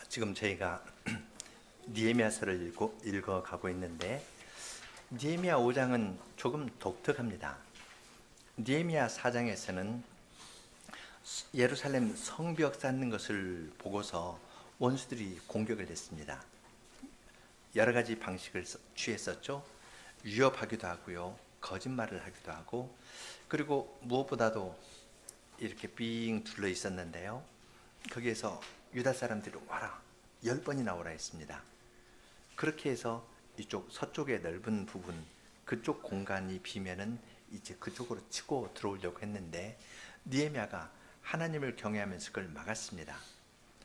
지금 저희가 느헤미야서를 읽어가고 있는데 느헤미야 5장은 조금 독특합니다. 느헤미야 4장에서는 예루살렘 성벽 쌓는 것을 보고서 원수들이 공격을 했습니다. 여러 가지 방식을 취했었죠. 위협하기도 하고요, 거짓말을 하기도 하고, 그리고 무엇보다도 이렇게 삥 둘러 있었는데요, 거기에서 유다 사람들이 와라, 10번이나 오라 했습니다. 그렇게 해서 이쪽 서쪽의 넓은 부분, 그쪽 공간이 비면은 이제 그쪽으로 치고 들어오려고 했는데 느헤미야가 하나님을 경외하면서 그걸 막았습니다.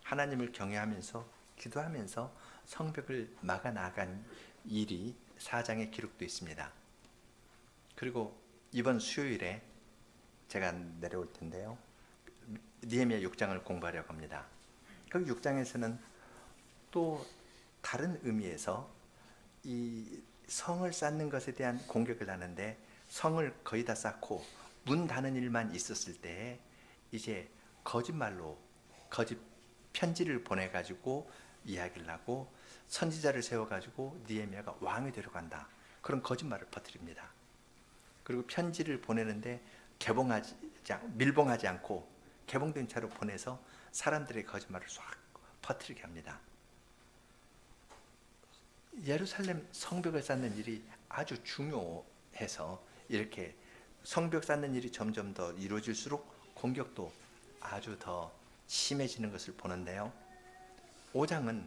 하나님을 경외하면서 기도하면서 성벽을 막아 나간 일이 4장에 기록되어 있습니다. 그리고 이번 수요일에 제가 내려올 텐데요, 느헤미야 6장을 공부하려고 합니다. 그 6장에서는 또 다른 의미에서 이 성을 쌓는 것에 대한 공격을 하는데, 성을 거의 다 쌓고 문 닫는 일만 있었을 때 이제 거짓말로 거짓 편지를 보내가지고 이야기를 하고 선지자를 세워가지고 느헤미야가 왕이 되려고 한다, 그런 거짓말을 퍼뜨립니다. 그리고 편지를 보내는데 밀봉하지 않고 개봉된 채로 보내서 사람들의 거짓말을 싹 퍼뜨리게 합니다. 예루살렘 성벽을 쌓는 일이 아주 중요해서 이렇게 성벽 쌓는 일이 점점 더 이루어질수록 공격도 아주 더 심해지는 것을 보는데요, 5장은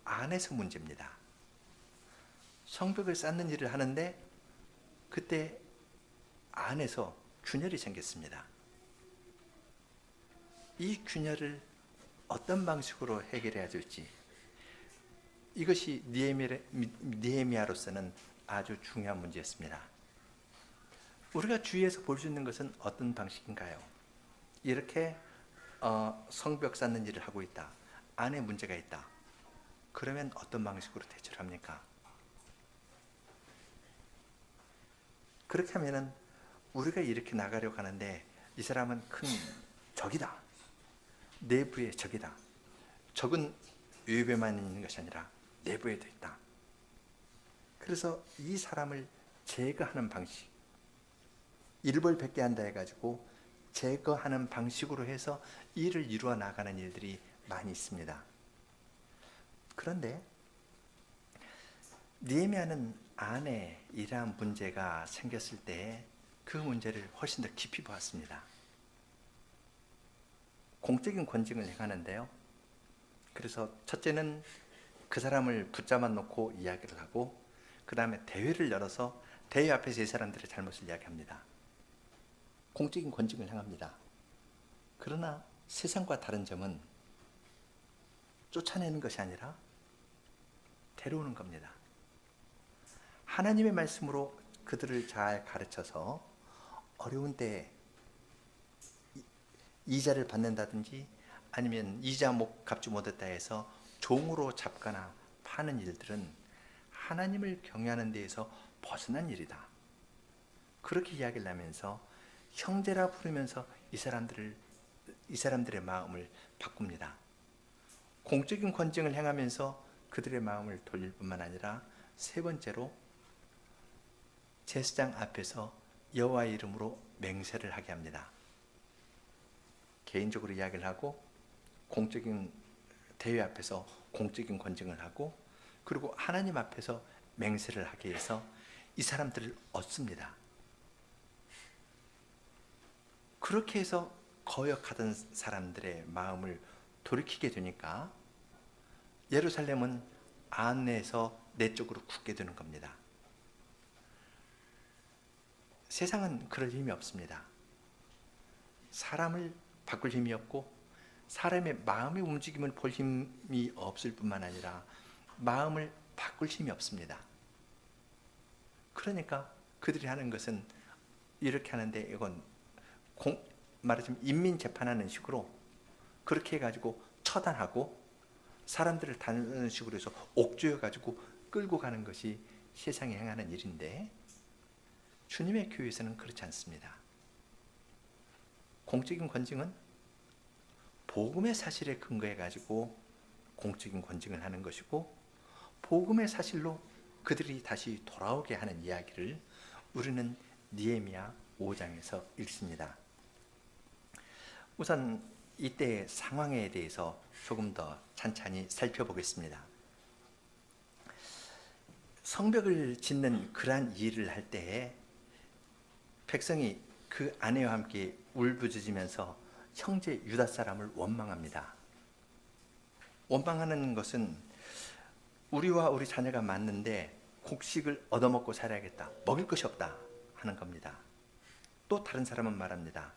안에서 문제입니다. 성벽을 쌓는 일을 하는데 그때 안에서 균열이 생겼습니다. 이 균열을 어떤 방식으로 해결해야 될지, 이것이 느헤미야로서는 아주 중요한 문제였습니다. 우리가 주위에서 볼 수 있는 것은 어떤 방식인가요? 이렇게 성벽 쌓는 일을 하고 있다, 안에 문제가 있다, 그러면 어떤 방식으로 대처를 합니까? 그렇게 하면은 우리가 이렇게 나가려고 하는데 이 사람은 큰 적이다, 내부의 적이다. 적은 외부에만 있는 것이 아니라 내부에도 있다. 그래서 이 사람을 제거하는 방식, 일벌백계한다 해가지고 제거하는 방식으로 해서 일을 이루어 나가는 일들이 많이 있습니다. 그런데 느헤미야는 안에 이러한 문제가 생겼을 때 그 문제를 훨씬 더 깊이 보았습니다. 공적인 권징을 행하는데요, 그래서 첫째는 그 사람을 붙잡아 놓고 이야기를 하고, 그 다음에 대회를 열어서 대회 앞에서 이 사람들의 잘못을 이야기합니다. 공적인 권징을 행합니다. 그러나 세상과 다른 점은 쫓아내는 것이 아니라 데려오는 겁니다. 하나님의 말씀으로 그들을 잘 가르쳐서 어려운 때에 이자를 받는다든지 아니면 이자 갚지 못했다 해서 종으로 잡거나 파는 일들은 하나님을 경외하는 데에서 벗어난 일이다, 그렇게 이야기를 하면서 형제라 부르면서 이 사람들의 마음을 바꿉니다. 공적인 권징을 행하면서 그들의 마음을 돌릴 뿐만 아니라 세 번째로 제사장 앞에서 여호와의 이름으로 맹세를 하게 합니다. 개인적으로 이야기를 하고 공적인 대회 앞에서 공적인 권징을 하고, 그리고 하나님 앞에서 맹세를 하게 해서 이 사람들을 얻습니다. 그렇게 해서 거역하던 사람들의 마음을 돌이키게 되니까 예루살렘은 안에서 내적으로 굳게 되는 겁니다. 세상은 그럴 힘이 없습니다. 사람을 바꿀 힘이 없고 사람의 마음의 움직임을 볼 힘이 없을 뿐만 아니라 마음을 바꿀 힘이 없습니다. 그러니까 그들이 하는 것은 이렇게 하는데, 이건 말하자면 인민재판하는 식으로 그렇게 해가지고 처단하고 사람들을 다른 식으로 해서 옥죄어가지고 끌고 가는 것이 세상이 행하는 일인데, 주님의 교회에서는 그렇지 않습니다. 공적인 권징은 복음의 사실에 근거해 가지고 공적인 권징을 하는 것이고, 복음의 사실로 그들이 다시 돌아오게 하는 이야기를 우리는 느헤미야 5장에서 읽습니다. 우선 이때의 상황에 대해서 조금 더 찬찬히 살펴보겠습니다. 성벽을 짓는 그러한 일을 할 때에 백성이 그 아내와 함께 울부짖으면서 형제 유다 사람을 원망합니다. 원망하는 것은 우리와 우리 자녀가 맞는데 곡식을 얻어먹고 살아야겠다, 먹을 것이 없다 하는 겁니다. 또 다른 사람은 말합니다.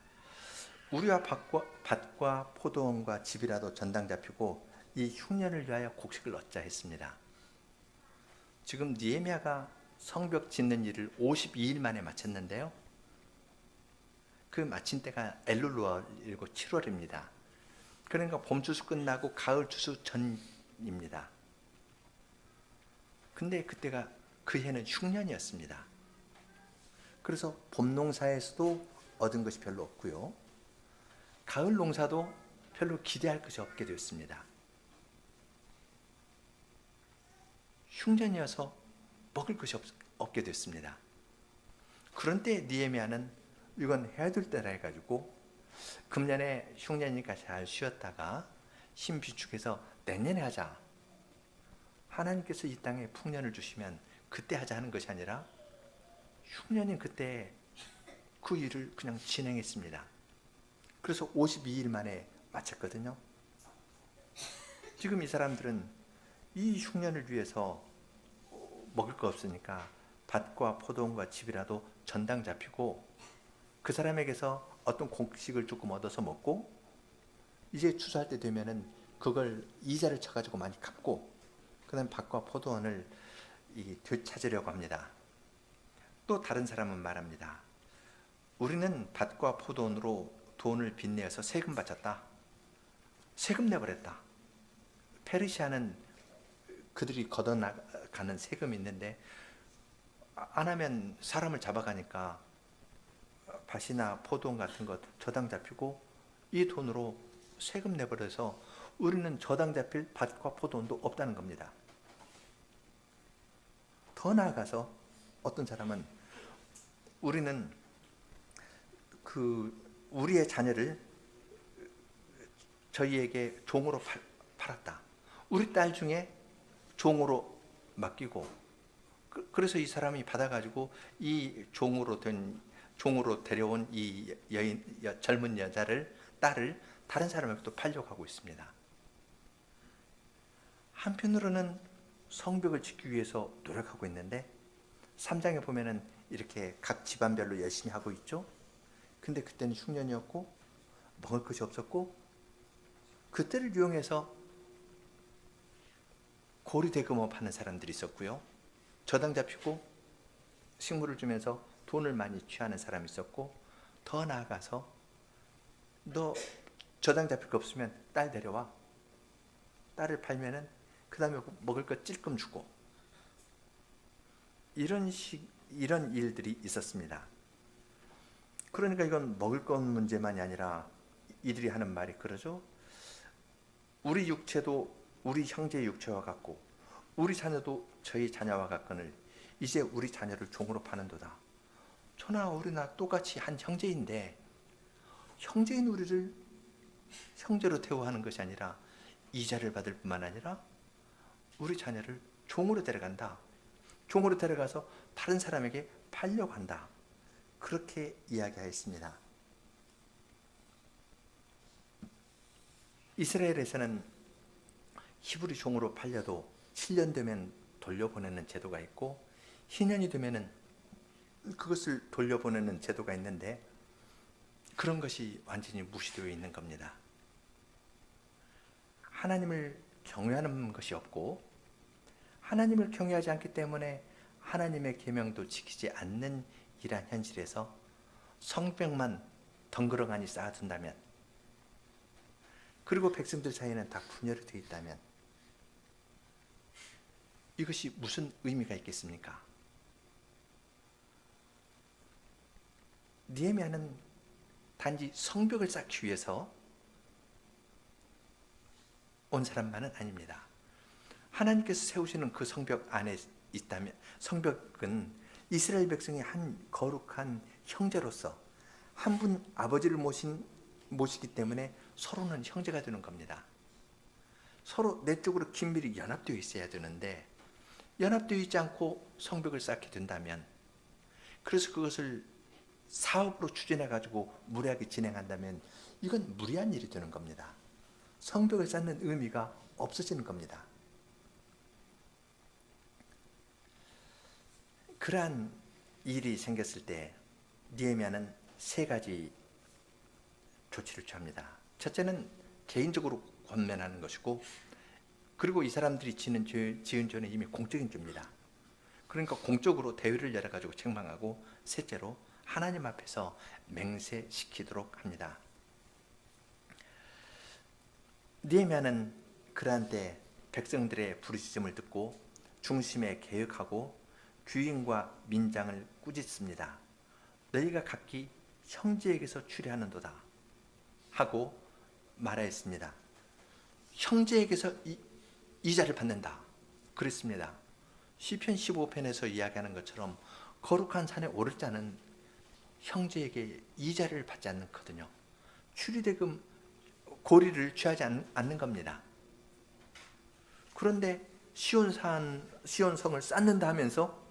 우리와 밭과 포도원과 집이라도 전당 잡히고 이 흉년을 위하여 곡식을 얻자 했습니다. 지금 느헤미야가 성벽 짓는 일을 52일 만에 마쳤는데요, 그 마친 때가 엘룰월이고 7월입니다. 그러니까 봄 추수 끝나고 가을 추수 전입니다. 근데 그때가 그 해는 흉년이었습니다. 그래서 봄 농사에서도 얻은 것이 별로 없고요, 가을 농사도 별로 기대할 것이 없게 되었습니다. 흉년이어서 먹을 것이 없게 됐습니다. 그런 때 느헤미야는 이건 해야 될 때라 해가지고 금년에 흉년이니까 잘 쉬었다가 힘 비축해서 내년에 하자, 하나님께서 이 땅에 풍년을 주시면 그때 하자 하는 것이 아니라 흉년인 그때 그 일을 그냥 진행했습니다. 그래서 52일 만에 마쳤거든요. 지금 이 사람들은 이 흉년을 위해서 먹을 거 없으니까 밭과 포도원과 집이라도 전당 잡히고 그 사람에게서 어떤 곡식을 조금 얻어서 먹고 이제 추수할 때 되면은 그걸 이자를 쳐가지고 많이 갚고 그 다음 밭과 포도원을 되찾으려고 합니다. 또 다른 사람은 말합니다. 우리는 밭과 포도원으로 돈을 빚내어서 세금 바쳤다, 세금 내버렸다. 페르시아는 그들이 걷어나가는 세금이 있는데 안 하면 사람을 잡아가니까 밭이나 포도원 같은 것 저당 잡히고 이 돈으로 세금 내버려서 우리는 저당 잡힐 밭과 포도원도 없다는 겁니다. 더 나아가서 어떤 사람은 우리는 우리의 자녀를 저희에게 종으로 팔았다. 우리 딸 중에 종으로 맡기고 그래서 이 사람이 받아가지고 이 종으로 데려온 이 젊은 딸을 다른 사람에게 또 팔려고 하고 있습니다. 한편으로는 성벽을 짓기 위해서 노력하고 있는데 3장에 보면은 이렇게 각 집안별로 열심히 하고 있죠. 근데 그때는 흉년이었고 먹을 것이 없었고 그때를 이용해서 고리대금업 하는 사람들이 있었고요, 저당 잡히고 식물을 주면서 돈을 많이 취하는 사람이 있었고, 더 나아가서 너 저당 잡힐 거 없으면 딸 데려와, 딸을 팔면은 그 다음에 먹을 거 찔끔 주고, 이런 일들이 있었습니다. 그러니까 이건 먹을 것 문제만이 아니라 이들이 하는 말이 그러죠. 우리 육체도 우리 형제의 육체와 같고 우리 자녀도 저희 자녀와 같거늘 이제 우리 자녀를 종으로 파는도다. 저나 우리나 똑같이 한 형제인데 형제인 우리를 형제로 대우하는 것이 아니라 이자를 받을 뿐만 아니라 우리 자녀를 종으로 데려간다. 종으로 데려가서 다른 사람에게 팔려고 한다. 그렇게 이야기하였습니다. 이스라엘에서는 히브리 종으로 팔려도 7년 되면 돌려보내는 제도가 있고 희년이 되면은 그것을 돌려보내는 제도가 있는데 그런 것이 완전히 무시되어 있는 겁니다. 하나님을 경외하는 것이 없고 하나님을 경외하지 않기 때문에 하나님의 계명도 지키지 않는 이러한 현실에서 성벽만 덩그러니 쌓아둔다면, 그리고 백성들 사이에는 다 분열이 되어 있다면 이것이 무슨 의미가 있겠습니까? 느헤미야는 단지 성벽을 쌓기 위해서 온 사람만은 아닙니다. 하나님께서 세우시는 그 성벽 안에 있다면, 성벽은 이스라엘 백성의 한 거룩한 형제로서 한 분 아버지를 모시기 때문에 서로는 형제가 되는 겁니다. 서로 내적으로 긴밀히 연합되어 있어야 되는데 연합되어 있지 않고 성벽을 쌓게 된다면, 그래서 그것을 사업으로 추진해 가지고 무리하게 진행한다면 이건 무리한 일이 되는 겁니다. 성벽을 쌓는 의미가 없어지는 겁니다. 그러한 일이 생겼을 때 느헤미야는 세 가지 조치를 취합니다. 첫째는 개인적으로 권면하는 것이고, 그리고 이 사람들이 지은 죄는 이미 공적인 죄입니다. 그러니까 공적으로 대회를 열어가지고 책망하고, 셋째로 하나님 앞에서 맹세시키도록 합니다. 느헤미야는 그러한 때 백성들의 부르짖음을 듣고 중심에 개혁하고 귀인과 민장을 꾸짖습니다. 너희가 각기 형제에게서 추리하는도다 하고 말하였습니다. 형제에게서 이자를 받는다 그랬습니다. 시편 15편에서 이야기하는 것처럼 거룩한 산에 오를 자는 형제에게 이자를 받지 않거든요. 추리대금 고리를 취하지 않는 겁니다. 그런데 시온성을 쌓는다 하면서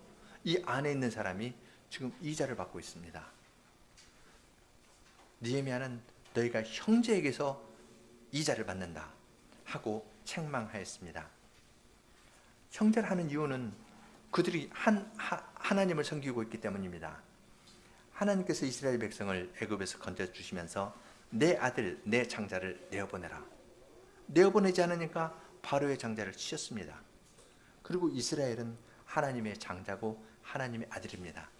이 안에 있는 사람이 지금 이자를 받고 있습니다. 느헤미야는 너희가 형제에게서 이자를 받는다 하고 책망하였습니다. 형제를 하는 이유는 그들이 하나님을 섬기고 있기 때문입니다. 하나님께서 이스라엘 백성을 애굽에서 건져주시면서 내 아들 내 장자를 내어보내라. 내어보내지 않으니까 바로의 장자를 치셨습니다. 그리고 이스라엘은 하나님의 장자고 하나님의 아들입니다.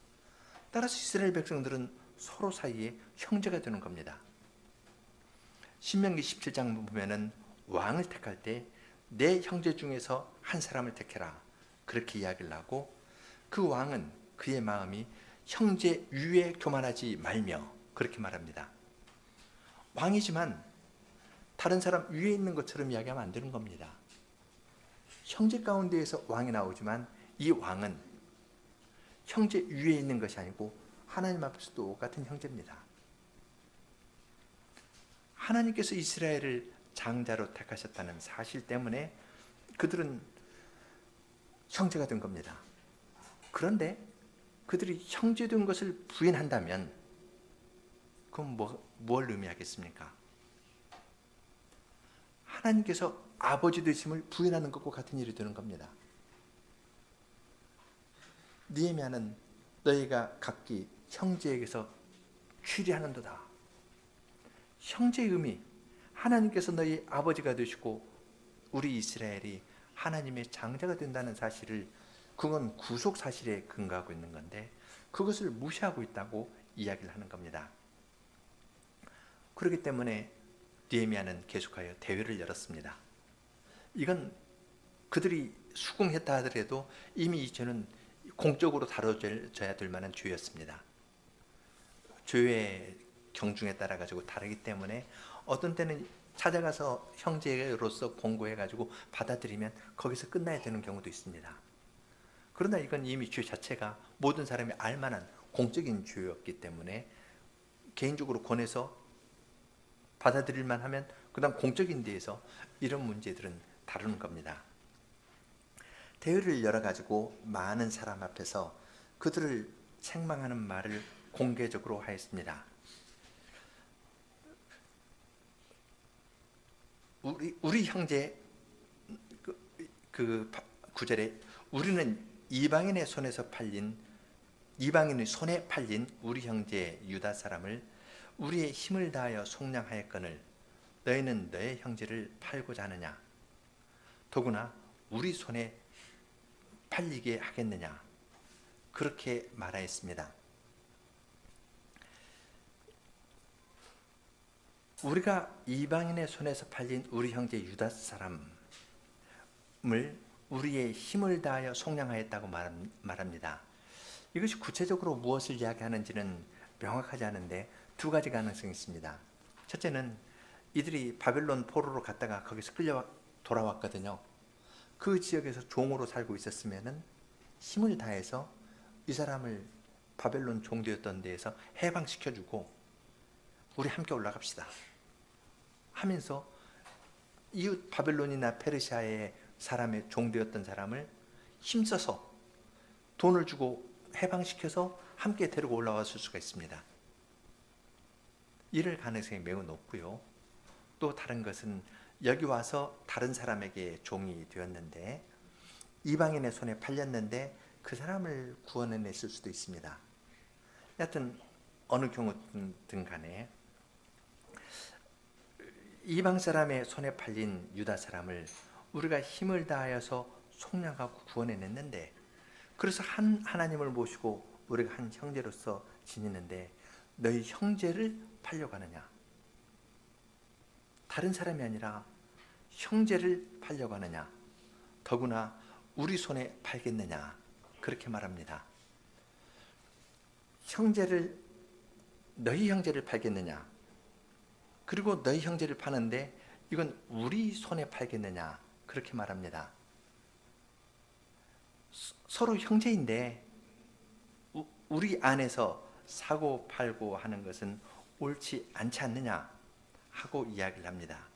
따라서 이스라엘 백성들은 서로 사이에 형제가 되는 겁니다. 신명기 17장 보면은 왕을 택할 때 내 형제 중에서 한 사람을 택해라 그렇게 이야기를 하고, 그 왕은 그의 마음이 형제 위에 교만하지 말며 그렇게 말합니다. 왕이지만 다른 사람 위에 있는 것처럼 이야기하면 안 되는 겁니다. 형제 가운데에서 왕이 나오지만 이 왕은 형제 위에 있는 것이 아니고 하나님 앞에서 똑같은 형제입니다. 하나님께서 이스라엘을 장자로 택하셨다는 사실 때문에 그들은 형제가 된 겁니다. 그런데 그들이 형제된 것을 부인한다면 그건 뭘 의미하겠습니까? 하나님께서 아버지 되심을 부인하는 것과 같은 일이 되는 겁니다. 느헤미야는 너희가 각기 형제에게서 추리하는도다. 형제의 의미, 하나님께서 너희 아버지가 되시고 우리 이스라엘이 하나님의 장자가 된다는 사실을, 그건 구속 사실에 근거하고 있는 건데 그것을 무시하고 있다고 이야기를 하는 겁니다. 그렇기 때문에 느헤미야는 계속하여 대회를 열었습니다. 이건 그들이 수긍했다 하더라도 이미 이 죄는 공적으로 다뤄져야 될 만한 죄였습니다. 죄의 경중에 따라 가지고 다르기 때문에 어떤 때는 찾아가서 형제로서 공고해 가지고 받아들이면 거기서 끝나야 되는 경우도 있습니다. 그러나 이건 이미 죄 자체가 모든 사람이 알만한 공적인 죄였기 때문에 개인적으로 권해서 받아들일만 하면 그다음 공적인 데에서 이런 문제들은 다루는 겁니다. 대회를 열어가지고 많은 사람 앞에서 그들을 책망하는 말을 공개적으로 하였습니다. 우리 형제, 그 구절에 우리는 이방인의 손에 팔린 우리 형제 유다 사람을 우리의 힘을 다하여 속량하였거늘 너희는 너의 형제를 팔고자 하느냐? 더구나 우리 손에 팔리게 하겠느냐? 그렇게 말하였습니다. 우리가 이방인의 손에서 팔린 우리 형제 유다 사람을 우리의 힘을 다하여 속량하였다고 말합니다. 이것이 구체적으로 무엇을 이야기하는지는 명확하지 않은데 두 가지 가능성이 있습니다. 첫째는 이들이 바벨론 포로로 갔다가 거기서 돌아왔거든요. 그 지역에서 종으로 살고 있었으면은 힘을 다해서 이 사람을 바벨론 종되었던 데에서 해방시켜주고 우리 함께 올라갑시다 하면서 이웃 바벨론이나 페르시아의 사람의 종되었던 사람을 힘써서 돈을 주고 해방시켜서 함께 데리고 올라왔을 수가 있습니다. 이럴 가능성이 매우 높고요. 또 다른 것은 여기 와서 다른 사람에게 종이 되었는데 이방인의 손에 팔렸는데 그 사람을 구원해냈을 수도 있습니다. 여하튼 어느 경우든 간에 이방 사람의 손에 팔린 유다 사람을 우리가 힘을 다하여서 속량하고 구원해냈는데, 그래서 하나님을 모시고 우리가 한 형제로서 지내는데 너희 형제를 팔려가느냐? 다른 사람이 아니라 형제를 팔려가느냐? 더구나 우리 손에 팔겠느냐? 그렇게 말합니다. 너희 형제를 팔겠느냐? 그리고 너희 형제를 파는데 이건 우리 손에 팔겠느냐? 그렇게 말합니다. 서로 형제인데 우리 안에서 사고 팔고 하는 것은 옳지 않지 않느냐 하고 이야기를 합니다.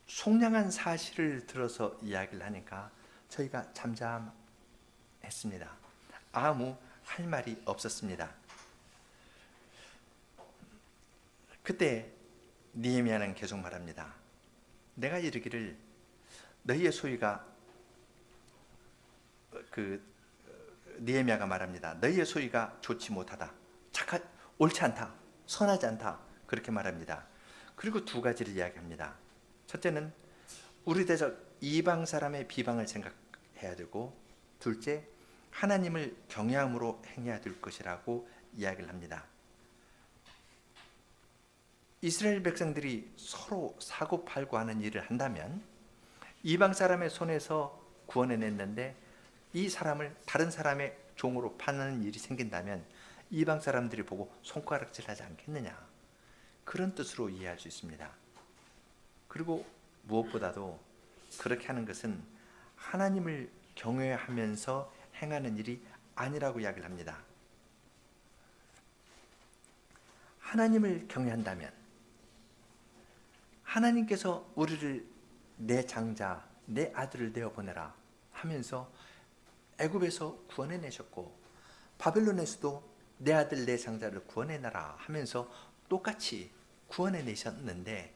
속량한 사실을 들어서 이야기를 하니까 저희가 잠잠했습니다. 아무 할 말이 없었습니다. 그때 느헤미야는 계속 말합니다. 내가 이르기를 너희의 소위가 느헤미야가 말합니다. 너희의 소위가 좋지 못하다, 옳지 않다, 선하지 않다, 그렇게 말합니다. 그리고 두 가지를 이야기합니다. 첫째는 우리 대적 이방 사람의 비방을 생각해야 되고, 둘째 하나님을 경외함으로 행해야 될 것이라고 이야기를 합니다. 이스라엘 백성들이 서로 사고팔고 하는 일을 한다면, 이방 사람의 손에서 구원해냈는데 이 사람을 다른 사람의 종으로 파는 일이 생긴다면 이방 사람들이 보고 손가락질하지 않겠느냐, 그런 뜻으로 이해할 수 있습니다. 그리고 무엇보다도 그렇게 하는 것은 하나님을 경외하면서 행하는 일이 아니라고 이야기를 합니다. 하나님을 경외한다면 하나님께서 우리를 내 장자, 내 아들을 내어보내라 하면서 애굽에서 구원해내셨고, 바벨론에서도 내 아들 내 장자를 구원해내라 하면서 똑같이 구원해내셨는데,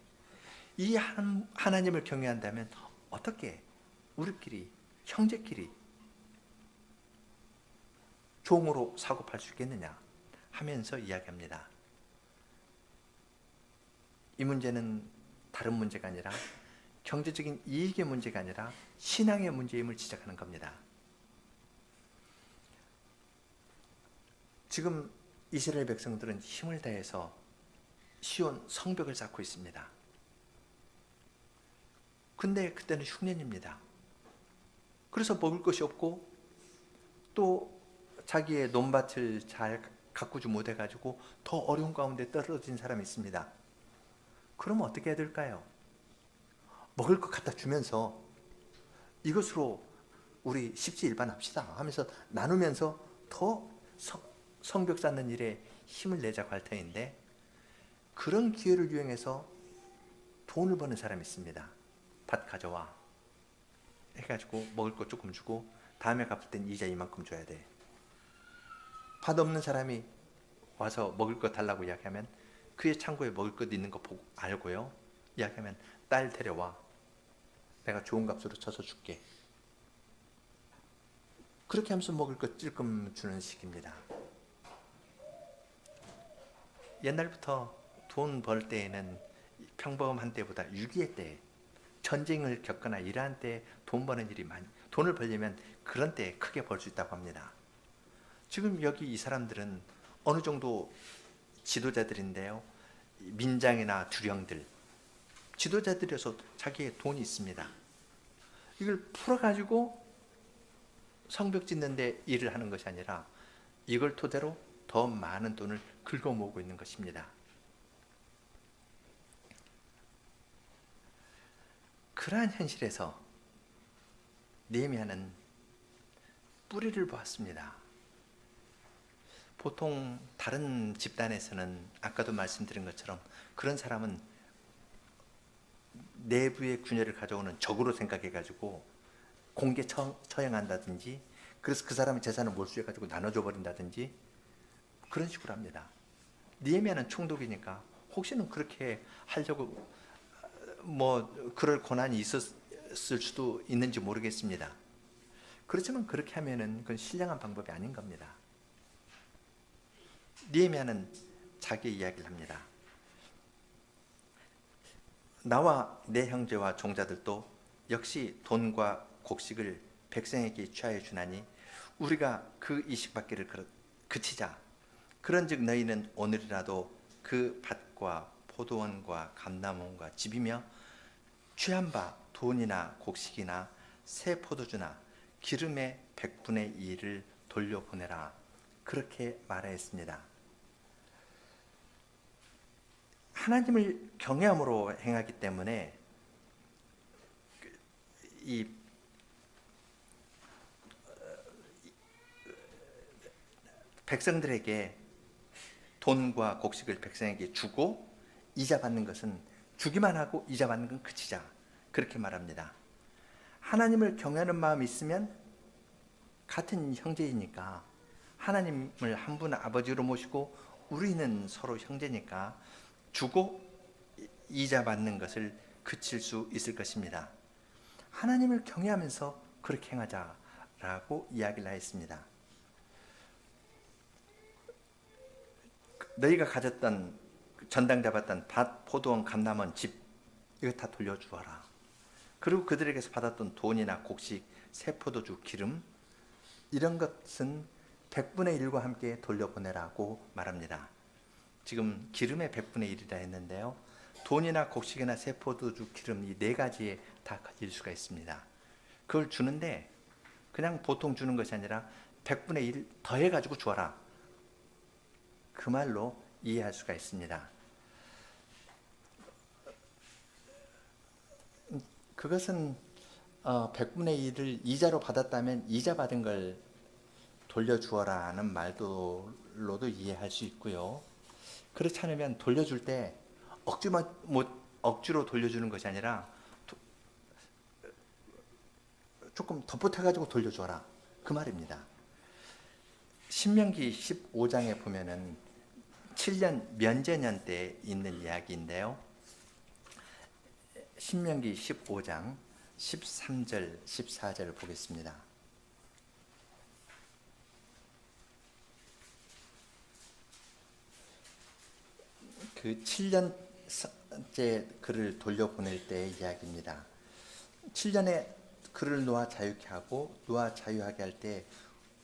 이 하나님을 경외한다면 어떻게 우리끼리, 형제끼리 종으로 사고팔 수 있겠느냐 하면서 이야기합니다. 이 문제는 다른 문제가 아니라, 경제적인 이익의 문제가 아니라 신앙의 문제임을 지적하는 겁니다. 지금 이스라엘 백성들은 힘을 다해서 시온 성벽을 쌓고 있습니다. 근데 그때는 흉년입니다. 그래서 먹을 것이 없고 또 자기의 논밭을 잘 가꾸지 못해가지고 더 어려운 가운데 떨어진 사람이 있습니다. 그러면 어떻게 해야 될까요? 먹을 것 갖다 주면서 이것으로 우리 십시일반합시다 하면서 나누면서 더 성벽 쌓는 일에 힘을 내자고 할 터인데, 그런 기회를 이용해서 돈을 버는 사람이 있습니다. 밭 가져와 해가지고 먹을 거 조금 주고 다음에 갚을 땐 이자 이만큼 줘야 돼. 밭 없는 사람이 와서 먹을 거 달라고 이야기하면 그의 창고에 먹을 것 있는 거 보고 알고요, 이야기하면 딸 데려와, 내가 좋은 값으로 쳐서 줄게. 그렇게 하면서 먹을 것 찔끔 주는 식입니다. 옛날부터 돈 벌 때에는 평범한 때보다 유기의 때, 전쟁을 겪거나 이러한 때 돈 버는 일이 많이, 돈을 벌려면 그런 때에 크게 벌 수 있다고 합니다. 지금 여기 이 사람들은 어느 정도 지도자들인데요, 민장이나 두령들, 지도자들에서 자기의 돈이 있습니다. 이걸 풀어가지고 성벽 짓는데 일을 하는 것이 아니라 이걸 토대로 더 많은 돈을 긁어 모으고 있는 것입니다. 그러한 현실에서 느헤미야는 뿌리를 보았습니다. 보통 다른 집단에서는 아까도 말씀드린 것처럼 그런 사람은 내부의 균열을 가져오는 적으로 생각해가지고 공개 처형한다든지, 그래서 그 사람의 재산을 몰수해가지고 나눠줘 버린다든지 그런 식으로 합니다. 느헤미야는 총독이니까 혹시는 그렇게 하려고 그럴 권한이 있었을 수도 있는지 모르겠습니다. 그렇지만 그렇게 하면은 그건 신령한 방법이 아닌 겁니다. 느헤미야는 자기 이야기를 합니다. 나와 내 형제와 종자들도 역시 돈과 곡식을 백성에게 취하여 주나니 우리가 그 이식받기를 그치자. 그런즉 너희는 오늘이라도 그 밭과 포도원과 감람원과 집이며 취한 바 돈이나 곡식이나 새 포도주나 기름의 100분의 2를 돌려보내라. 그렇게 말하였습니다. 하나님을 경외함으로 행하기 때문에 이 백성들에게 돈과 곡식을 백성에게 주고 이자 받는 것은, 주기만 하고 이자 받는 건 그치자, 그렇게 말합니다. 하나님을 경외하는 마음이 있으면 같은 형제이니까 하나님을 한 분 아버지로 모시고 우리는 서로 형제니까 주고 이자 받는 것을 그칠 수 있을 것입니다. 하나님을 경외하면서 그렇게 행하자라고 이야기를 하였습니다. 너희가 가졌던, 전당 잡았던 밭, 포도원, 감람원, 집, 이거 다 돌려주어라. 그리고 그들에게서 받았던 돈이나 곡식, 새 포도주, 기름, 이런 것은 100분의 1과 함께 돌려보내라고 말합니다. 지금 기름의 100분의 1이라 했는데요, 돈이나 곡식이나 새 포도주, 기름, 이 네 가지에 다 가질 수가 있습니다. 그걸 주는데 그냥 보통 주는 것이 아니라 100분의 1 더해가지고 주어라, 그 말로 이해할 수가 있습니다. 그것은 100분의 1을 이자로 받았다면 이자 받은 걸 돌려주어라는 말로도 이해할 수 있고요. 그렇지 않으면 돌려줄 때 억지로 돌려주는 것이 아니라 조금 덧붙여가지고 돌려줘라, 그 말입니다. 신명기 15장에 보면은 7년 면제년 때 있는 이야기인데요, 신명기 15장 13절 14절을 보겠습니다. 그 7년째 그를 돌려보낼 때의 이야기입니다. 7년에 그를 놓아 자유케 하고 놓아 자유하게 할 때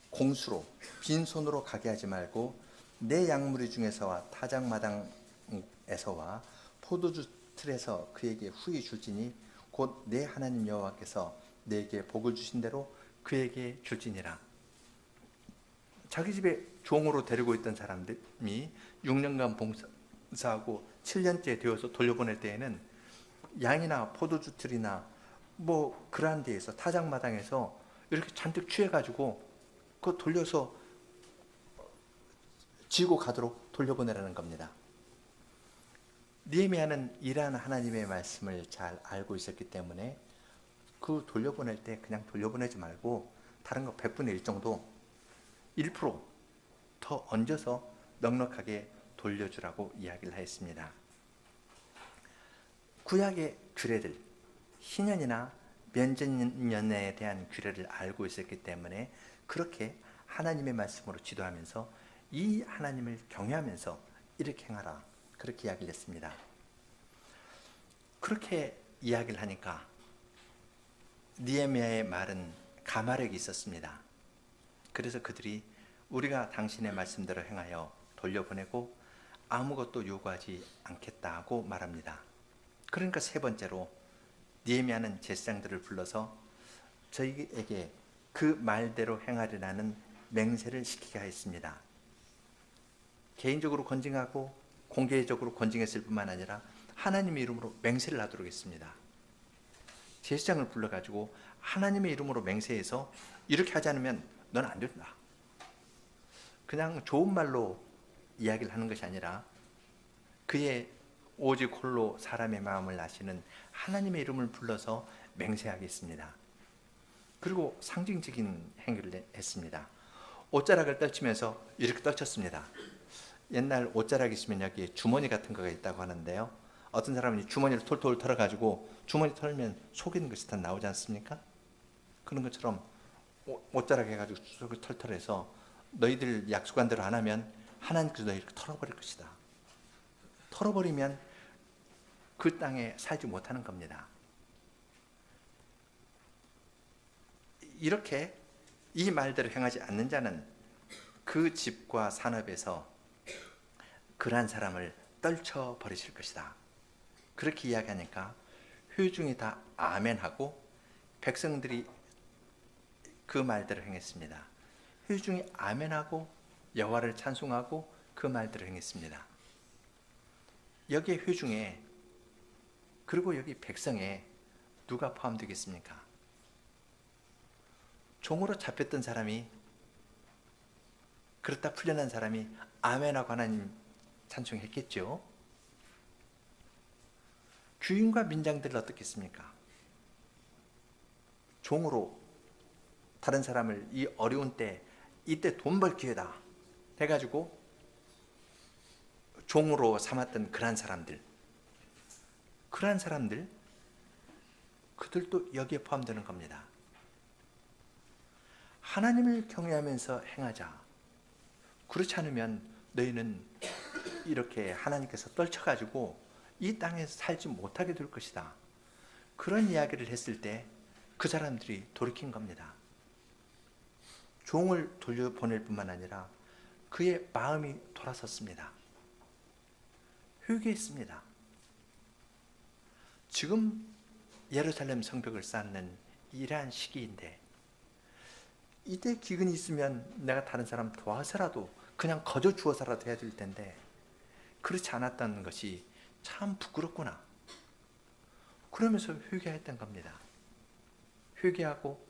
공수로 빈손으로 가게 하지 말고 내 양무리 중에서와 타작마당에서와 포도주 틀에서 그에게 후히 줄지니 곧 내 하나님 여호와께서 내게 복을 주신 대로 그에게 줄지니라. 자기 집에 종으로 데리고 있던 사람들이 6년간 봉사하고 7년째 되어서 돌려보낼 때에는 양이나 포도주 틀이나 그러한 데에서, 타작마당에서 이렇게 잔뜩 취해가지고 그거 돌려서 지고 가도록 돌려보내라는 겁니다. 느헤미야는 이러한 하나님의 말씀을 잘 알고 있었기 때문에 그 돌려보낼 때 그냥 돌려보내지 말고 다른 거 100분의 1 정도, 1%더 얹어서 넉넉하게 돌려주라고 이야기를 하였습니다. 구약의 규례들, 희년이나 면제년에 대한 규례를 알고 있었기 때문에 그렇게 하나님의 말씀으로 지도하면서 이 하나님을 경외하면서 이렇게 행하라, 그렇게 이야기를 했습니다. 그렇게 이야기를 하니까 느헤미야의 말은 가마력이 있었습니다. 그래서 그들이 우리가 당신의 말씀대로 행하여 돌려보내고 아무것도 요구하지 않겠다고 말합니다. 그러니까 세 번째로 느헤미야는 제사장들을 불러서 저희에게 그 말대로 행하리라는 맹세를 시키게 하였습니다. 개인적으로 건징하고 공개적으로 건징했을 뿐만 아니라 하나님의 이름으로 맹세를 하도록 했습니다. 제사장을 불러가지고 하나님의 이름으로 맹세해서 이렇게 하지 않으면 넌 안 된다. 그냥 좋은 말로 이야기를 하는 것이 아니라 그의 오직 홀로 사람의 마음을 아시는 하나님의 이름을 불러서 맹세하겠습니다. 그리고 상징적인 행위를 했습니다. 옷자락을 떨치면서 이렇게 떨쳤습니다. 옛날 옷자락 있으면 여기에 주머니 같은 거가 있다고 하는데요. 어떤 사람은 주머니를 톨톨 털어가지고 주머니 털면 속에 있는 것이 다 나오지 않습니까? 그런 것처럼 옷자락 해가지고 속을 털털해서 너희들 약속한 대로 안 하면 하나님께서 너희를 털어버릴 것이다. 털어버리면 그 땅에 살지 못하는 겁니다. 이렇게 이 말대로 행하지 않는 자는 그 집과 산업에서 그러한 사람을 떨쳐버리실 것이다. 그렇게 이야기하니까 회중이 다 아멘하고 백성들이 그 말대로 행했습니다. 회중이 아멘하고 여호와를 찬송하고 그 말대로 행했습니다. 여기에 회중에 그리고 여기 백성에 누가 포함되겠습니까? 종으로 잡혔던 사람이 그렇다 풀려난 사람이 아멘하고 하나님 찬송했겠죠. 주인과 민장들을 어떻겠습니까? 종으로 다른 사람을 이 어려운 때 이때 돈 벌 기회다 해가지고 종으로 삼았던 그러한 사람들 그들도 여기에 포함되는 겁니다. 하나님을 경외하면서 행하자. 그렇지 않으면 너희는 이렇게 하나님께서 떨쳐가지고 이 땅에서 살지 못하게 될 것이다. 그런 이야기를 했을 때 그 사람들이 돌이킨 겁니다. 종을 돌려보낼 뿐만 아니라 그의 마음이 돌아섰습니다. 회개했습니다. 지금 예루살렘 성벽을 쌓는 이러한 시기인데 이때 기근이 있으면 내가 다른 사람 도와서라도 그냥 거저 주어서라도 해야 될 텐데 그렇지 않았다는 것이 참 부끄럽구나. 그러면서 회개했던 겁니다. 회개하고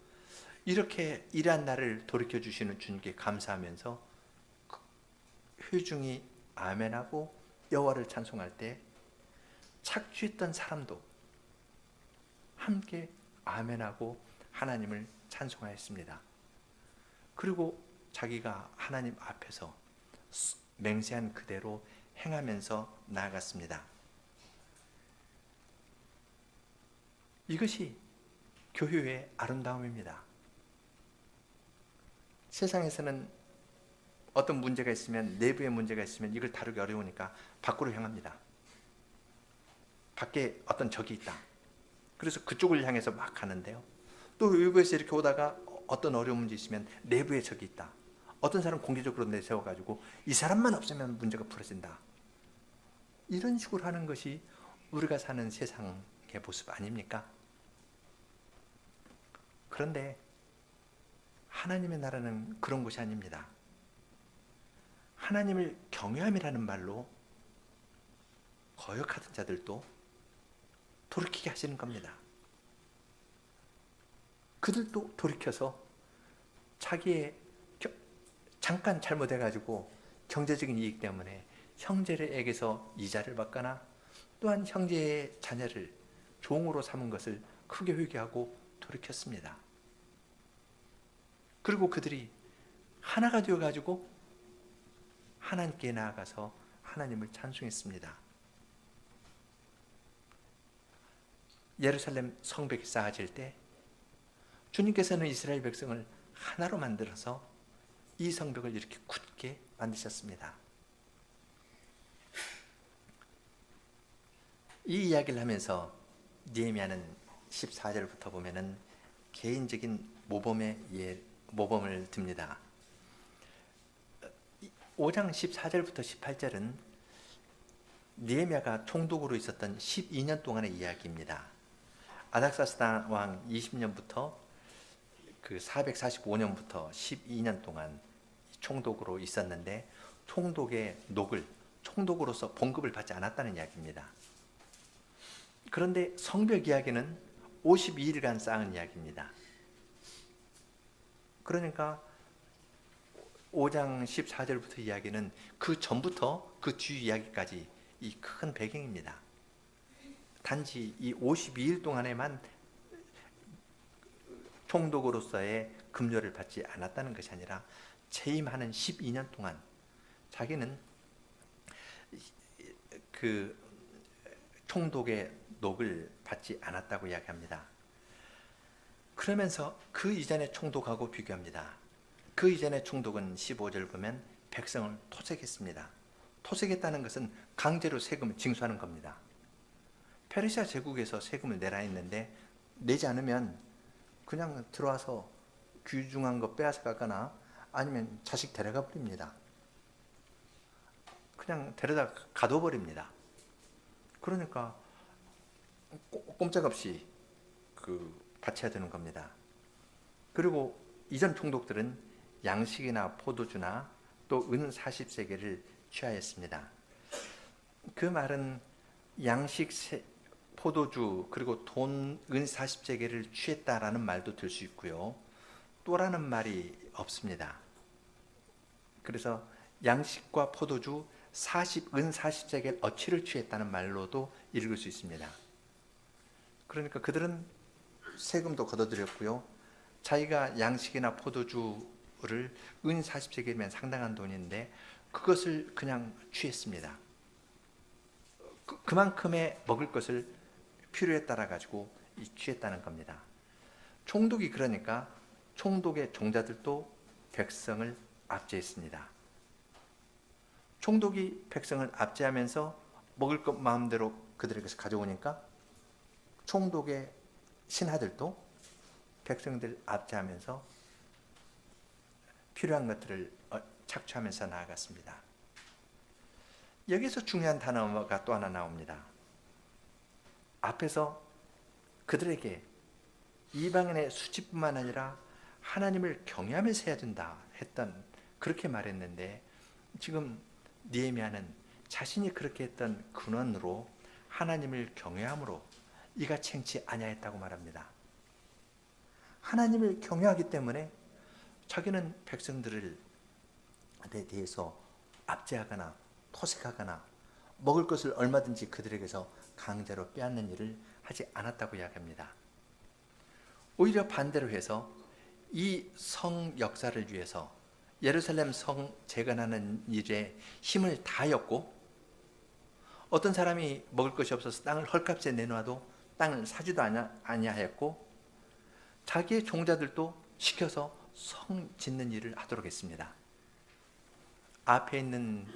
이렇게 일한 나를 돌이켜 주시는 주님께 감사하면서 회중이 아멘하고 여호와를 찬송할 때 착취했던 사람도 함께 아멘하고 하나님을 찬송하였습니다. 그리고 자기가 하나님 앞에서 맹세한 그대로 행하면서 나아갔습니다. 이것이 교회의 아름다움입니다. 세상에서는 어떤 문제가 있으면 내부의 문제가 있으면 이걸 다루기 어려우니까 밖으로 향합니다. 밖에 어떤 적이 있다. 그래서 그쪽을 향해서 막 가는데요. 또 외부에서 이렇게 오다가 어떤 어려운 문제 있으면 내부에 적이 있다. 어떤 사람 공개적으로 내세워가지고 이 사람만 없으면 문제가 풀어진다. 이런 식으로 하는 것이 우리가 사는 세상의 모습 아닙니까? 그런데 하나님의 나라는 그런 곳이 아닙니다. 하나님을 경외함이라는 말로 거역하던 자들도 돌이키게 하시는 겁니다. 그들도 돌이켜서 자기의 잠깐 잘못해가지고 경제적인 이익 때문에 형제에게서 이자를 받거나 또한 형제의 자녀를 종으로 삼은 것을 크게 회개하고 돌이켰습니다. 그리고 그들이 하나가 되어가지고 하나님께 나아가서 하나님을 찬송했습니다. 예루살렘 성벽이 쌓아질 때 주님께서는 이스라엘 백성을 하나로 만들어서 이 성벽을 이렇게 굳게 만드셨습니다. 이 이야기를 하면서 느헤미야는 14절부터 보면은 개인적인 모범을 듭니다. 5장 14절부터 18절은 느헤미야가 총독으로 있었던 12년 동안의 이야기입니다. 아닥사스다 왕 20년부터 그 445년부터 12년 동안 총독으로 있었는데 총독의 총독으로서 봉급을 받지 않았다는 이야기입니다. 그런데 성벽 이야기는 52일간 쌓은 이야기입니다. 그러니까 5장 14절부터 이야기는 그 전부터 그 뒤 이야기까지 이 큰 배경입니다. 단지 이 52일 동안에만 총독으로서의 급료를 받지 않았다는 것이 아니라 재임하는 12년 동안 자기는 그 총독의 녹을 받지 않았다고 이야기합니다. 그러면서 그 이전의 총독하고 비교합니다. 그 이전의 총독은 15절 보면 백성을 토색했습니다. 토색했다는 것은 강제로 세금을 징수하는 겁니다. 페르시아 제국에서 세금을 내라 했는데 내지 않으면 그냥 들어와서 귀중한 거 빼앗아 가거나 아니면 자식 데려가 버립니다. 그냥 데려다 가둬버립니다. 그러니까 꼼짝없이 바쳐야 되는 겁니다. 그리고 이전 총독들은 양식이나 포도주나 또 은 40세겔을 취하였습니다. 그 말은 양식, 포도주 그리고 돈, 은 40세겔을 취했다라는 말도 들 수 있고요. 또라는 말이 없습니다. 그래서 양식과 포도주 40, 은 40세겔 어치를 취했다는 말로도 읽을 수 있습니다. 그러니까 그들은 세금도 걷어들였고요. 자기가 양식이나 포도주를 은 40세겔이면 상당한 돈인데 그것을 그냥 취했습니다. 그만큼의 먹을 것을 필요에 따라 가지고 취했다는 겁니다. 총독이 그러니까 총독의 종자들도 백성을 압제했습니다. 총독이 백성을 압제하면서 먹을 것 마음대로 그들에게서 가져오니까 총독의 신하들도 백성들 압제하면서 필요한 것들을 착취하면서 나아갔습니다. 여기서 중요한 단어가 또 하나 나옵니다. 앞에서 그들에게 이방인의 수치뿐만 아니라 하나님을 경외하면서 해야 된다 했던 그렇게 말했는데 지금 느헤미야는 자신이 그렇게 했던 근원으로 하나님을 경외함으로 이가 챙치 아니하였다고 말합니다. 하나님을 경외하기 때문에 자기는 백성들을 대해서 압제하거나 토색하거나 먹을 것을 얼마든지 그들에게서 강제로 빼앗는 일을 하지 않았다고 이야기합니다. 오히려 반대로 해서 이 성 역사를 위해서 예루살렘 성 재건하는 일에 힘을 다하였고 어떤 사람이 먹을 것이 없어서 땅을 헐값에 내놔도 땅을 사지도 아니하였고 자기의 종자들도 시켜서 성 짓는 일을 하도록 했습니다. 앞에 있는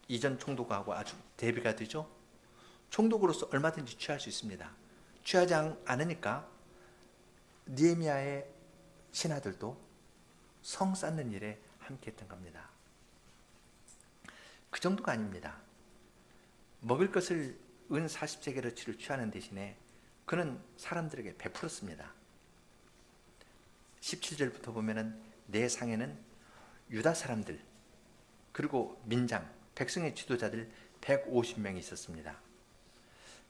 이전 총독하고 아주 대비가 되죠. 총독으로서 얼마든지 취할 수 있습니다. 취하지 않으니까 느헤미야의 신하들도 성 쌓는 일에 함께했던 겁니다. 그 정도가 아닙니다. 먹을 것을 은 40세겔어치를 취하는 대신에 그는 사람들에게 베풀었습니다. 17절부터 보면은 내 상에는 유다 사람들 그리고 민장, 백성의 지도자들 150명이 있었습니다.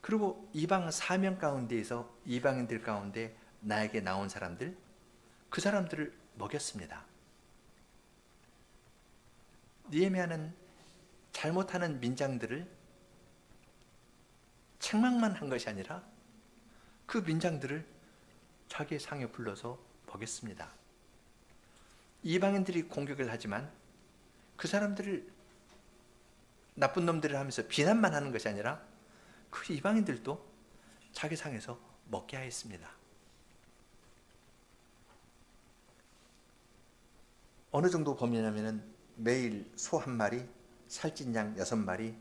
그리고 이방 사명 가운데에서 이방인들 가운데 나에게 나온 사람들, 그 사람들을 먹였습니다. 느헤미야는 잘못하는 민장들을 책망만 한 것이 아니라 그 민장들을 자기의 상에 불러서 먹였습니다. 이방인들이 공격을 하지만 그 사람들을 나쁜 놈들을 하면서 비난만 하는 것이 아니라 그 이방인들도 자기 상에서 먹게 하였습니다. 어느 정도 범위냐면은 매일 소 1마리, 살찐 양 6마리,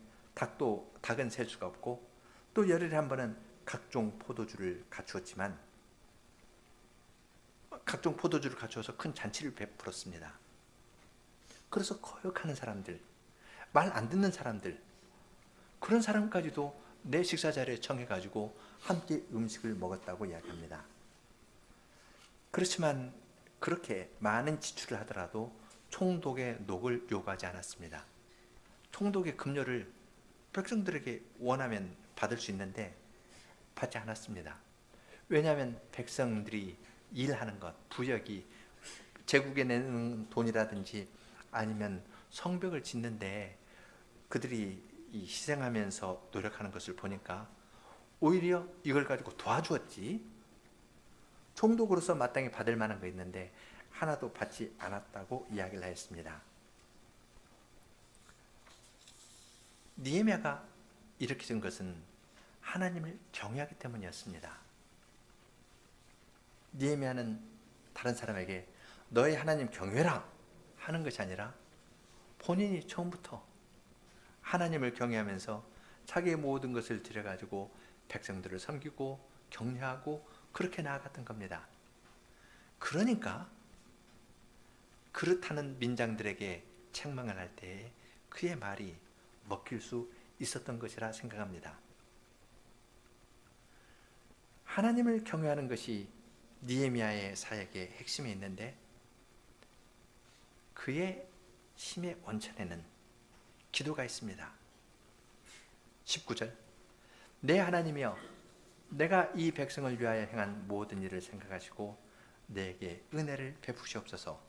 닭은 셀 수가 없고 또 열흘에 한 번은 각종 포도주를 갖추었지만 각종 포도주를 갖추어서 큰 잔치를 베풀었습니다. 그래서 거역하는 사람들, 말 안 듣는 사람들, 그런 사람까지도 내 식사 자리에 청해가지고 함께 음식을 먹었다고 이야기합니다. 그렇지만 그렇게 많은 지출을 하더라도 총독의 녹을 요구하지 않았습니다. 총독의 급료를 백성들에게 원하면 받을 수 있는데 받지 않았습니다. 왜냐하면 백성들이 일하는 것, 부역이 제국에 내는 돈이라든지 아니면 성벽을 짓는데 그들이 이 희생하면서 노력하는 것을 보니까 오히려 이걸 가지고 도와주었지, 총독으로서 마땅히 받을 만한 거 있는데 하나도 받지 않았다고 이야기를 하였습니다. 느헤미야가 이렇게 된 것은 하나님을 경외하기 때문이었습니다. 느헤미야는 다른 사람에게 너의 하나님 경외라 하는 것이 아니라 본인이 처음부터 하나님을 경외하면서 자기의 모든 것을 들여가지고 백성들을 섬기고 격려하고 그렇게 나아갔던 겁니다. 그러니까 그렇다는 민장들에게 책망을 할 때에 그의 말이 먹힐 수 있었던 것이라 생각합니다. 하나님을 경외하는 것이 느헤미야의 사역의 핵심에 있는데 그의 힘의 원천에는 기도가 있습니다. 19절, 내 하나님이여, 내가 이 백성을 위하여 행한 모든 일을 생각하시고 내게 은혜를 베푸시옵소서.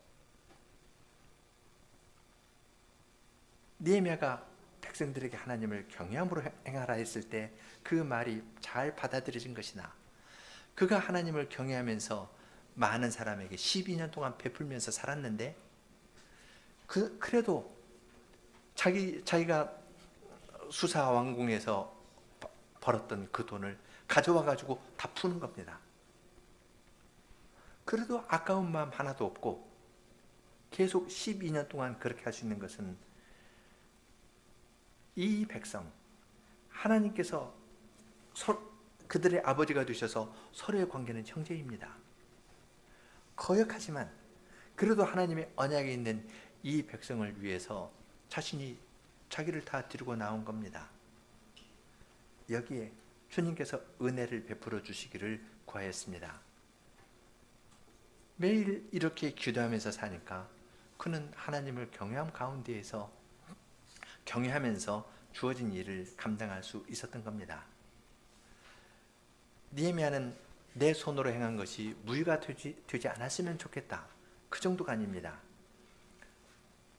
느헤미야가 백성들에게 하나님을 경외함으로 행하라 했을 때 그 말이 잘 받아들여진 것이나 그가 하나님을 경외하면서 많은 사람에게 12년 동안 베풀면서 살았는데 그래도 자기가 수사 왕궁에서 벌었던 그 돈을 가져와 가지고 다 푸는 겁니다. 그래도 아까운 마음 하나도 없고 계속 12년 동안 그렇게 할 수 있는 것은 이 백성, 하나님께서 그들의 아버지가 되셔서 서로의 관계는 형제입니다. 거역하지만 그래도 하나님의 언약에 있는 이 백성을 위해서 자신이 자기를 다 드리고 나온 겁니다. 여기에 주님께서 은혜를 베풀어 주시기를 구하였습니다. 매일 이렇게 기도하면서 사니까 그는 하나님을 경외함 가운데에서 경외하면서 주어진 일을 감당할 수 있었던 겁니다. 느헤미야는 내 손으로 행한 것이 무의가 되지 않았으면 좋겠다, 그 정도가 아닙니다.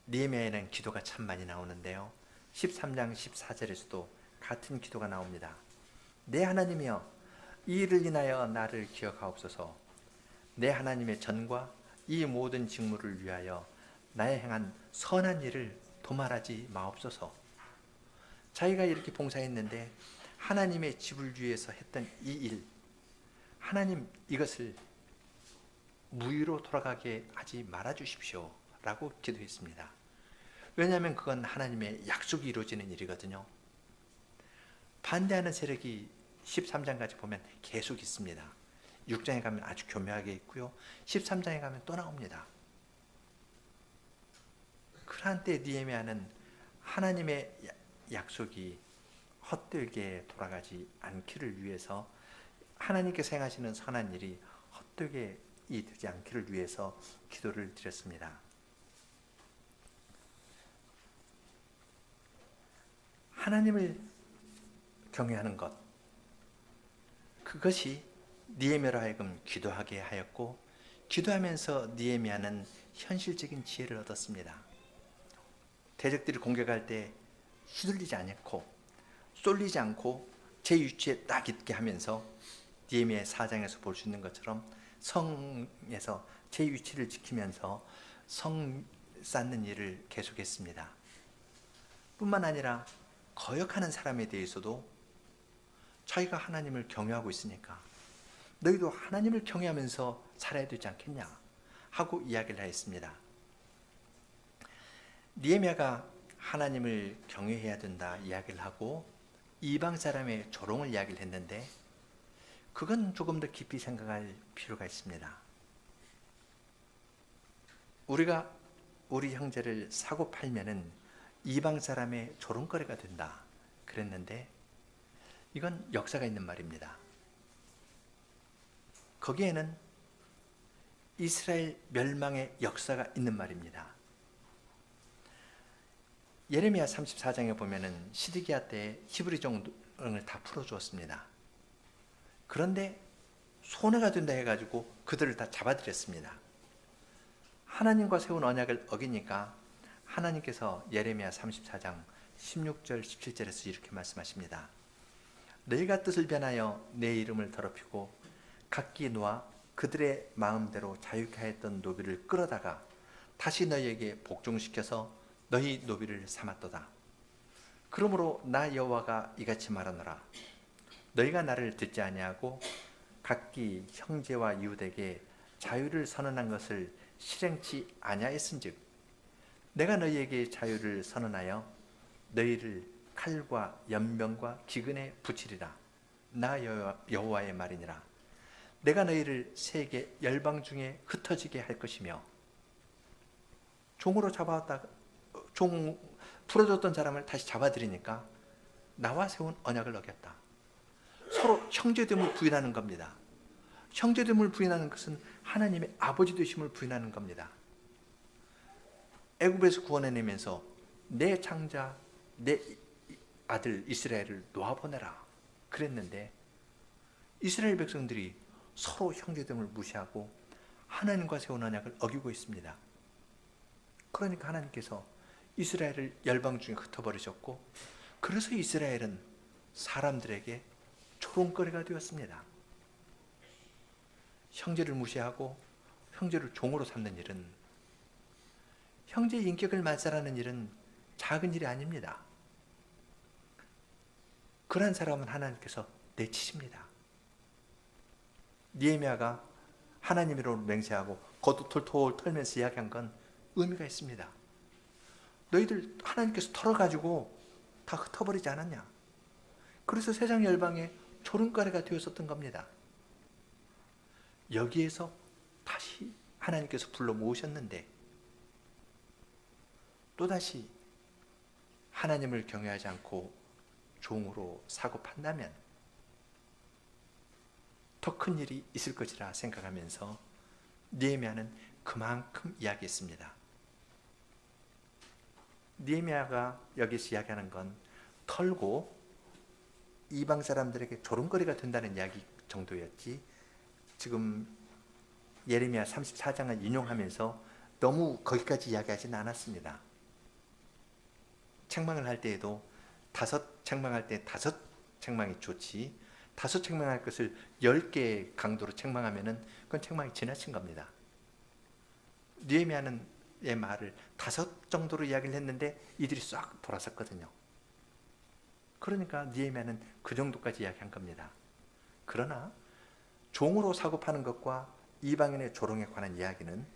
느헤미야에는 기도가 참 많이 나오는데요, 13장 14절에서도 같은 기도가 나옵니다. 내 하나님이여, 이 일을 인하여 나를 기억하옵소서. 내 하나님의 전과 이 모든 직무를 위하여 나의 행한 선한 일을 도말하지 마옵소서. 자기가 이렇게 봉사했는데 하나님의 집을 위해서 했던 이 일, 하나님 이것을 무의로 돌아가게 하지 말아 주십시오 라고 기도했습니다. 왜냐하면 그건 하나님의 약속이 이루어지는 일이거든요. 반대하는 세력이 13장까지 보면 계속 있습니다. 6장에 가면 아주 교묘하게 있고요, 13장에 가면 또 나옵니다. 그러한 때 느헤미야는 하나님의 약속이 헛되게 돌아가지 않기를 위해서, 하나님께서 행하시는 선한 일이 헛되게 되지 않기를 위해서 기도를 드렸습니다. 하나님을 경외하는 것, 그것이 느헤미야로 하여금 기도하게 하였고, 기도하면서 느헤미야는 현실적인 지혜를 얻었습니다. 대적들이 공격할 때 휘둘리지 않고 쏠리지 않고 제 위치에 딱 있게 하면서 느헤미야 4장에서 볼 수 있는 것처럼 성에서 제 위치를 지키면서 성 쌓는 일을 계속했습니다. 뿐만 아니라 거역하는 사람에 대해서도 자기가 하나님을 경외하고 있으니까 너희도 하나님을 경외하면서 살아야 되지 않겠냐 하고 이야기를 하였습니다. 느헤미야가 하나님을 경외해야 된다 이야기를 하고 이방 사람의 조롱을 이야기를 했는데, 그건 조금 더 깊이 생각할 필요가 있습니다. 우리가 우리 형제를 사고 팔면은 이방 사람의 조롱거리가 된다 그랬는데, 이건 역사가 있는 말입니다. 거기에는 이스라엘 멸망의 역사가 있는 말입니다. 예레미야 34장에 보면은 시드기야 때 히브리 종을 다 풀어주었습니다. 그런데 손해가 된다 해가지고 그들을 다 잡아들였습니다. 하나님과 세운 언약을 어기니까 하나님께서 예레미야 34장 16절 17절에서 이렇게 말씀하십니다. 너희가 뜻을 변하여 내 이름을 더럽히고 각기 놓아 그들의 마음대로 자유케 하였던 노비를 끌어다가 다시 너희에게 복종시켜서 너희 노비를 삼았도다. 그러므로 나 여호와가 이같이 말하노라. 너희가 나를 듣지 아니하고 각기 형제와 이웃에게 자유를 선언한 것을 실행치 아니하였은즉 내가 너희에게 자유를 선언하여 너희를 칼과 연병과 기근에 붙이리라. 나 여호와의 말이니라. 내가 너희를 세계 열방 중에 흩어지게 할 것이며 종으로 잡아왔다 종 풀어줬던 사람을 다시 잡아들이니까 나와 세운 언약을 어겼다. 서로 형제됨을 부인하는 겁니다. 형제됨을 부인하는 것은 하나님의 아버지 되심을 부인하는 겁니다. 애굽에서 구원해내면서 내 창자 내 아들 이스라엘을 놓아보내라 그랬는데 이스라엘 백성들이 서로 형제됨을 무시하고 하나님과 세운 언약을 어기고 있습니다. 그러니까 하나님께서 이스라엘을 열방 중에 흩어버리셨고 그래서 이스라엘은 사람들에게 조롱거리가 되었습니다. 형제를 무시하고 형제를 종으로 삼는 일은, 형제의 인격을 말살하는 일은 작은 일이 아닙니다. 그런 사람은 하나님께서 내치십니다. 느헤미야가 하나님으로 맹세하고 겉옷 털털 털면서 이야기한 건 의미가 있습니다. 너희들 하나님께서 털어가지고 다 흩어버리지 않았냐? 그래서 세상 열방에 조롱거리가 되었었던 겁니다. 여기에서 다시 하나님께서 불러 모으셨는데 또다시 하나님을 경외하지 않고 종으로 사고 판다면 더 큰 일이 있을 것이라 생각하면서 느헤미야는 그만큼 이야기했습니다. 느헤미야가 여기서 이야기하는 건 털고 이방 사람들에게 조롱거리가 된다는 이야기 정도였지, 지금 예레미야 34장을 인용하면서 너무 거기까지 이야기하지는 않았습니다. 책망을 할 때에도 책망할 때 5책망이 좋지, 5책망할 것을 10개의 강도로 책망하면은 그건 책망이 지나친 겁니다. 느헤미야는 의 말을 5 정도로 이야기를 했는데 이들이 싹 돌아섰거든요. 그러니까 느헤미야는 그 정도까지 이야기한 겁니다. 그러나 종으로 사고 파는 것과 이방인의 조롱에 관한 이야기는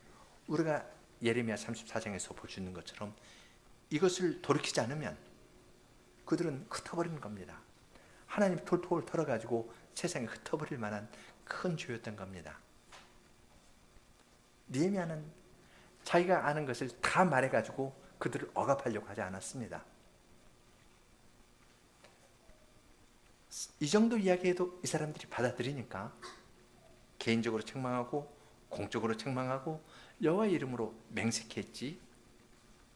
우리가 예레미야 34장에서 볼 수 있는 것처럼 이것을 돌이키지 않으면 그들은 흩어버리는 겁니다. 하나님 톨톨 털어가지고 세상에 흩어버릴 만한 큰 죄였던 겁니다. 느헤미야는 자기가 아는 것을 다 말해가지고 그들을 억압하려고 하지 않았습니다. 이 정도 이야기해도 이 사람들이 받아들이니까 개인적으로 책망하고 공적으로 책망하고 여호와의 이름으로 맹세했지,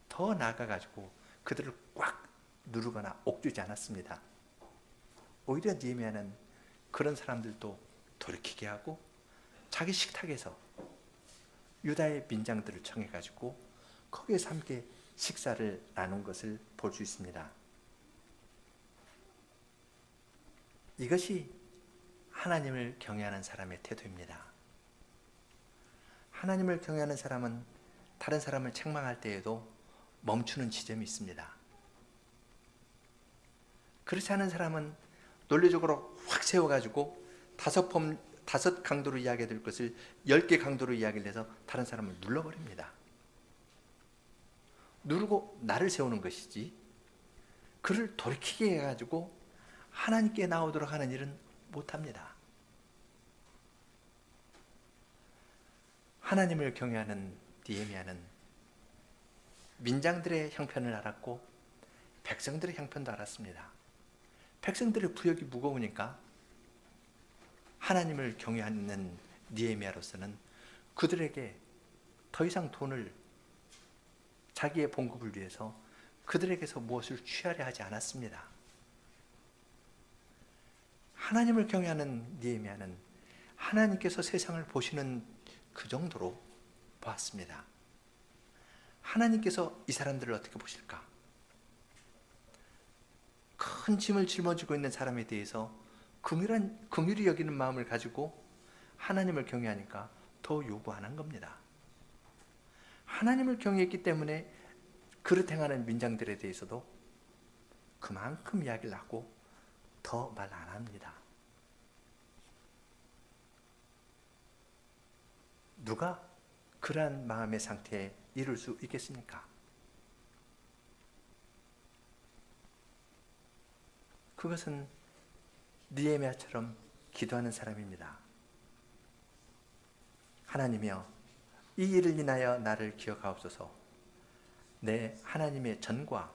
더 나아가가지고 그들을 꽉 누르거나 옥주지 않았습니다. 오히려 느헤미야는 그런 사람들도 돌이키게 하고 자기 식탁에서 유다의 민장들을 청해가지고 거기에서 함께 식사를 나눈 것을 볼 수 있습니다. 이것이 하나님을 경외하는 사람의 태도입니다. 하나님을 경외하는 사람은 다른 사람을 책망할 때에도 멈추는 지점이 있습니다. 그렇지 않은 사람은 논리적으로 확 세워가지고 5 강도로 이야기될 것을 10개 강도로 이야기를 해서 다른 사람을 눌러버립니다. 누르고 나를 세우는 것이지 그를 돌이키게 해가지고 하나님께 나오도록 하는 일은 못합니다. 하나님을 경외하는 느헤미야는 민장들의 형편을 알았고 백성들의 형편도 알았습니다. 백성들의 부역이 무거우니까 하나님을 경외하는 느헤미야로서는 그들에게 더 이상 돈을 자기의 봉급을 위해서 그들에게서 무엇을 취하려 하지 않았습니다. 하나님을 경외하는 느헤미야는 하나님께서 세상을 보시는 그 정도로 보았습니다. 하나님께서 이 사람들을 어떻게 보실까? 큰 짐을 짊어지고 있는 사람에 대해서 긍휼히 여기는 마음을 가지고 하나님을 경외하니까 더 요구하는 겁니다. 하나님을 경외했기 때문에 그릇 행하는 민장들에 대해서도 그만큼 이야기를 하고 더 말 안 합니다. 누가 그러한 마음의 상태에 이룰 수 있겠습니까? 그것은 느헤미야처럼 기도하는 사람입니다. 하나님이여, 이 일을 인하여 나를 기억하옵소서. 내 하나님의 전과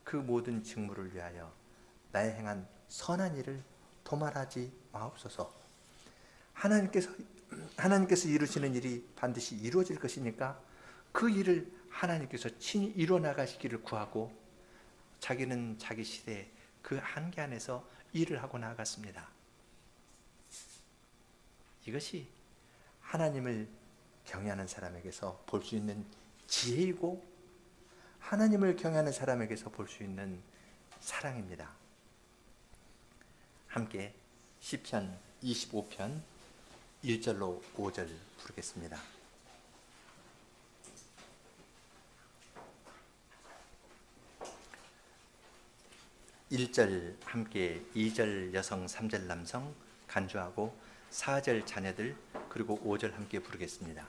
그 모든 직무를 위하여 나의 행한 선한 일을 도말하지 마옵소서. 하나님께서 이루시는 일이 반드시 이루어질 것이니까 그 일을 하나님께서 친히 이루어 나가시기를 구하고 자기는 자기 시대에 그 한계 안에서 일을 하고 나아갔습니다. 이것이 하나님을 경외하는 사람에게서 볼 수 있는 지혜이고 하나님을 경외하는 사람에게서 볼 수 있는 사랑입니다. 함께 시편 25편 1절로 5절 부르겠습니다. 1절 함께 2절 여성 3절 남성 간주하고 4절 자녀들 그리고 5절 함께 부르겠습니다.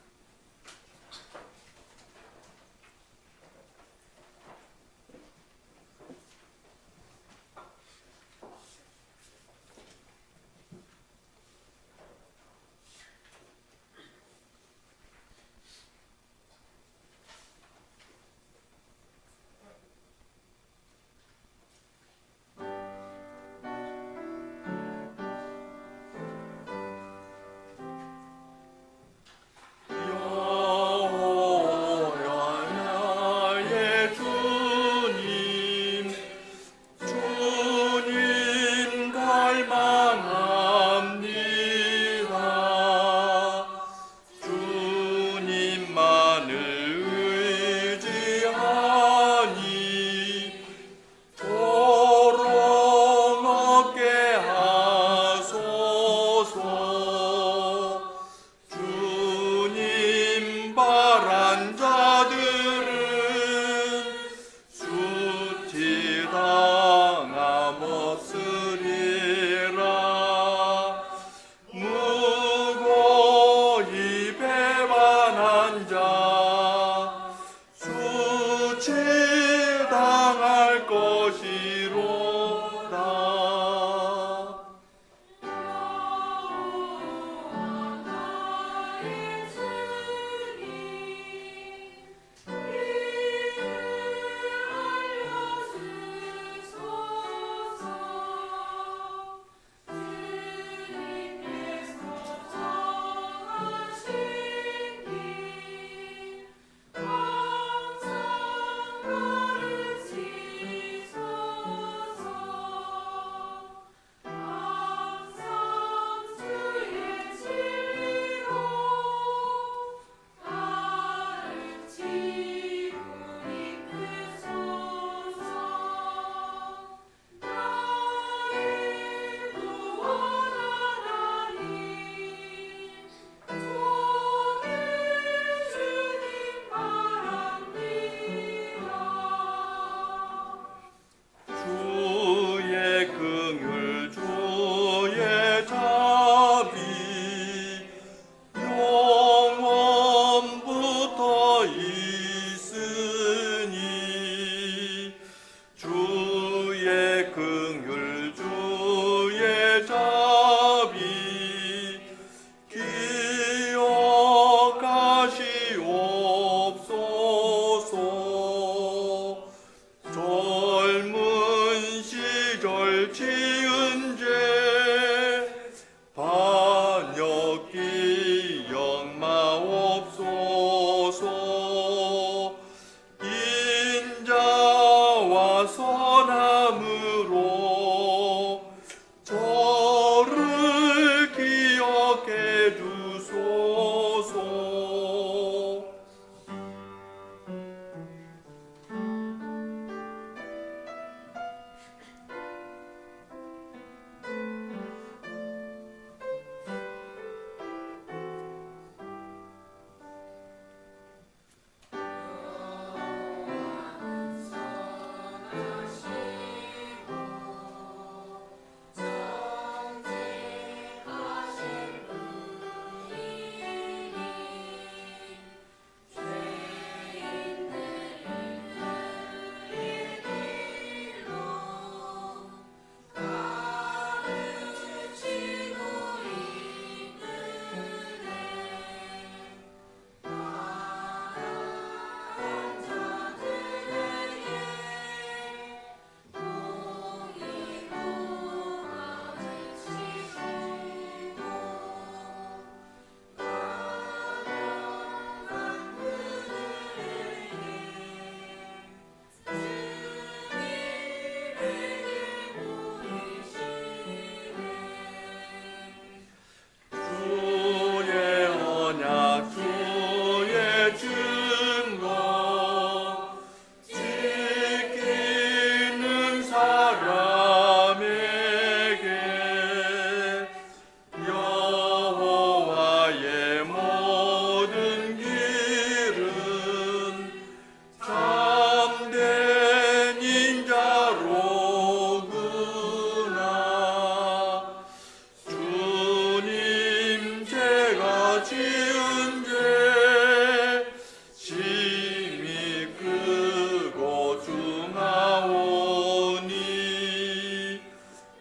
문제 심히 크고 중하오니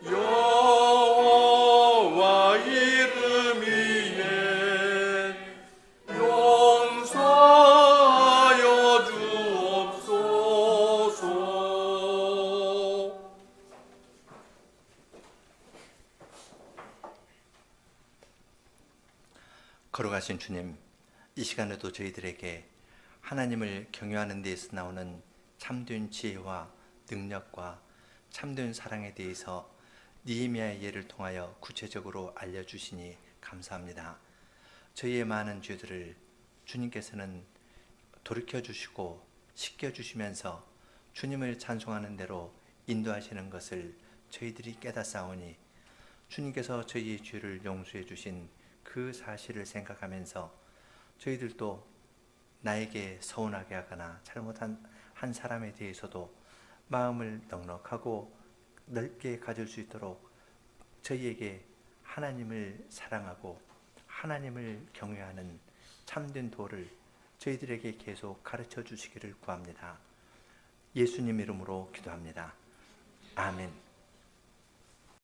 여호와 이름 위에 용서하여 주옵소서. 걸어가신 주님, 이 시간에도 저희들에게 하나님을 경외하는 데에서 나오는 참된 지혜와 능력과 참된 사랑에 대해서 느헤미야의 예를 통하여 구체적으로 알려주시니 감사합니다. 저희의 많은 죄들을 주님께서는 돌이켜주시고 씻겨주시면서 주님을 찬송하는 대로 인도하시는 것을 저희들이 깨닫사오니 주님께서 저희의 죄를 용서해 주신 그 사실을 생각하면서 저희들도 나에게 서운하게 하거나 잘못한 한 사람에 대해서도 마음을 넉넉하고 넓게 가질 수 있도록 저희에게 하나님을 사랑하고 하나님을 경외하는 참된 도를 저희들에게 계속 가르쳐 주시기를 구합니다. 예수님 이름으로 기도합니다. 아멘.